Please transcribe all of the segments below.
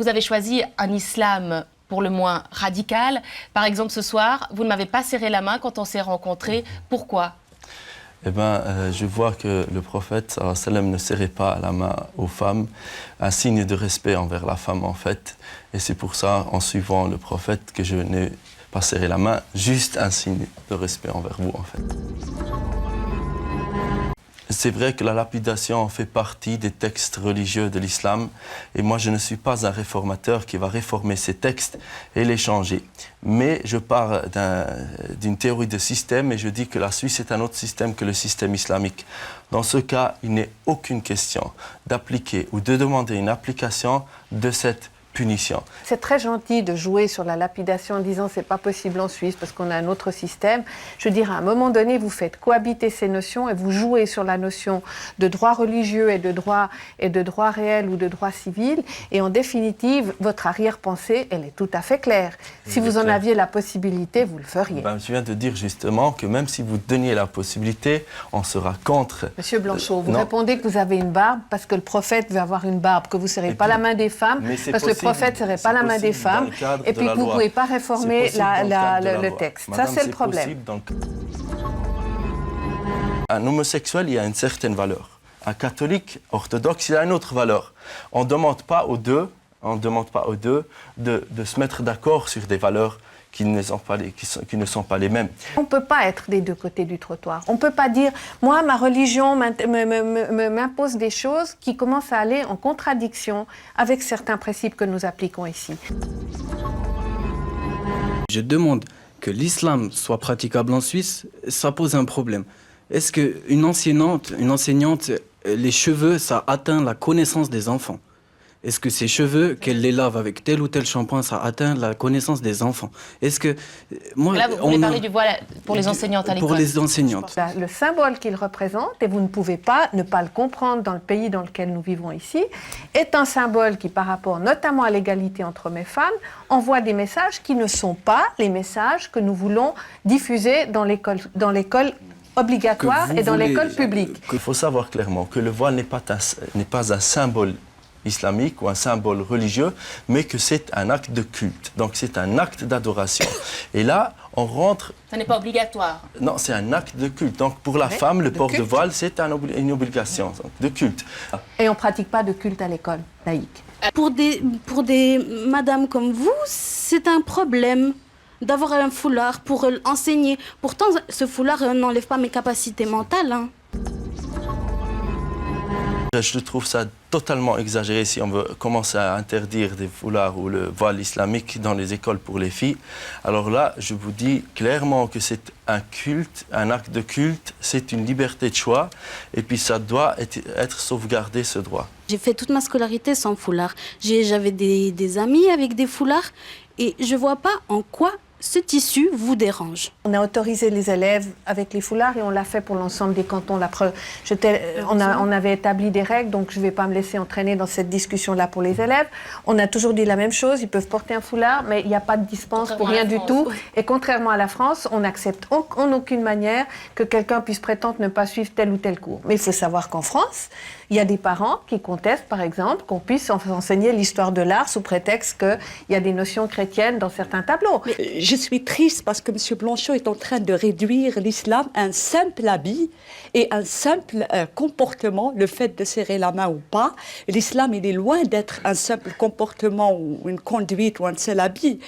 vous avez choisi un islam pour le moins radical. Par exemple, ce soir, vous ne m'avez pas serré la main quand on s'est rencontrés. Pourquoi ? Eh bien, je vois que le prophète sallallahu alayhi wa sallam ne serrait pas la main aux femmes, un signe de respect envers la femme en fait. Et c'est pour ça, en suivant le prophète, que je n'ai pas serré la main, juste un signe de respect envers vous en fait. C'est vrai que la lapidation fait partie des textes religieux de l'islam et moi je ne suis pas un réformateur qui va réformer ces textes et les changer. Mais je pars d'une théorie de système et je dis que la Suisse est un autre système que le système islamique. Dans ce cas, il n'est aucune question d'appliquer ou de demander une application de cette punition. C'est très gentil de jouer sur la lapidation en disant c'est pas possible en Suisse parce qu'on a un autre système. Je veux dire, à un moment donné, vous faites cohabiter ces notions et vous jouez sur la notion de droit religieux et de droit réel ou de droit civil. Et en définitive, votre arrière-pensée, elle est tout à fait claire. Si vous en aviez la possibilité, vous le feriez. Ben, je viens de dire justement que même si vous donniez la possibilité, on sera contre. Monsieur Blanchot, vous répondez que vous avez une barbe parce que le prophète veut avoir une barbe, que vous ne serrez pas la main des femmes parce que le prophète ne serrait pas la main des femmes et puis que vous ne pouvez pas réformer le texte. Madame, ça, c'est le problème. Un homosexuel, il a une certaine valeur. Un catholique orthodoxe, il a une autre valeur. On ne demande pas aux deux de se mettre d'accord sur des valeurs qui ne sont pas les mêmes. On ne peut pas être des deux côtés du trottoir. On ne peut pas dire, moi, ma religion m'impose des choses qui commencent à aller en contradiction avec certains principes que nous appliquons ici. Je demande que l'islam soit praticable en Suisse, ça pose un problème. Est-ce qu'une enseignante, les cheveux, ça atteint la connaissance des enfants ? Est-ce que ces cheveux, qu'elle les lave avec tel ou tel shampoing, ça atteint la connaissance des enfants? Est-ce que... Moi, là, vous voulez parler du voile pour les enseignantes à l'école? Pour les enseignantes. Le symbole qu'il représente, et vous ne pouvez pas ne pas le comprendre dans le pays dans lequel nous vivons ici, est un symbole qui, par rapport notamment à l'égalité entre hommes et femmes, envoie des messages qui ne sont pas les messages que nous voulons diffuser dans l'école obligatoire et dans l'école publique. Il faut savoir clairement que le voile n'est pas un symbole islamique ou un symbole religieux, mais que c'est un acte de culte. Donc c'est un acte d'adoration. Et là, on rentre... Ça n'est pas obligatoire. Non, c'est un acte de culte. Donc pour la femme, le port de voile, c'est une obligation de culte. Et on ne pratique pas de culte à l'école laïque. Pour des madames comme vous, c'est un problème d'avoir un foulard pour enseigner. Pourtant, ce foulard n'enlève pas mes capacités mentales. Hein. Je trouve ça totalement exagéré si on veut commencer à interdire des foulards ou le voile islamique dans les écoles pour les filles. Alors là, je vous dis clairement que c'est un culte, un acte de culte, c'est une liberté de choix et puis ça doit être sauvegardé, ce droit. J'ai fait toute ma scolarité sans foulard. J'avais des amis avec des foulards et je ne vois pas en quoi ce tissu vous dérange. On a autorisé les élèves avec les foulards et on l'a fait pour l'ensemble des cantons. On avait établi des règles, donc je ne vais pas me laisser entraîner dans cette discussion-là pour les élèves. On a toujours dit la même chose, ils peuvent porter un foulard, mais il n'y a pas de dispense pour rien du tout. Et contrairement à la France, on n'accepte en aucune manière que quelqu'un puisse prétendre ne pas suivre tel ou tel cours. Mais il faut savoir qu'en France, il y a des parents qui contestent, par exemple, qu'on puisse enseigner l'histoire de l'art sous prétexte qu'il y a des notions chrétiennes dans certains tableaux. Je suis triste parce que M. Blanchot est en train de réduire l'islam à un simple habit et un simple comportement, le fait de serrer la main ou pas. L'islam, il est loin d'être un simple comportement ou une conduite ou un seul habit.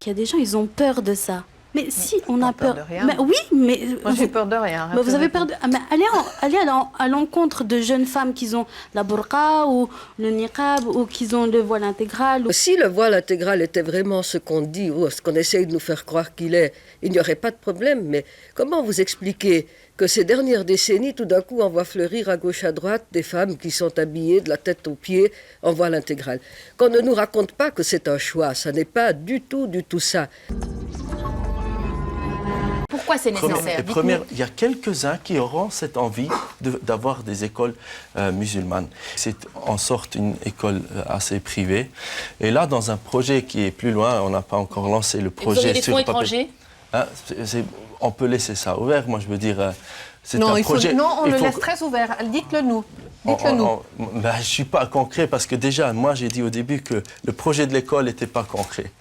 Il y a des gens, ils ont peur de ça. Mais si on a peur de rien. Mais oui, mais moi j'ai peur de rien. Mais vous avez peur de... mais allez à l'encontre de jeunes femmes qui ont la burqa ou le niqab ou qui ont le voile intégral. Si le voile intégral était vraiment ce qu'on dit ou ce qu'on essaye de nous faire croire qu'il est, il n'y aurait pas de problème. Mais comment vous expliquer que ces dernières décennies, tout d'un coup, on voit fleurir à gauche à droite des femmes qui sont habillées de la tête aux pieds en voile intégral? Qu'on ne nous raconte pas que c'est un choix, ça n'est pas du tout ça. Pourquoi c'est nécessaire? Il y a quelques-uns qui auront cette envie d'avoir des écoles musulmanes. C'est en sorte une école assez privée. Et là, dans un projet qui est plus loin, on n'a pas encore lancé le projet. Vous avez des fonds étrangers? On peut laisser ça ouvert. Moi, je veux dire, c'est non, un projet. Non, on le laisse très ouvert. Dites-le nous. Dites-le nous. Ben, je ne suis pas concret parce que déjà, moi, j'ai dit au début que le projet de l'école n'était pas concret.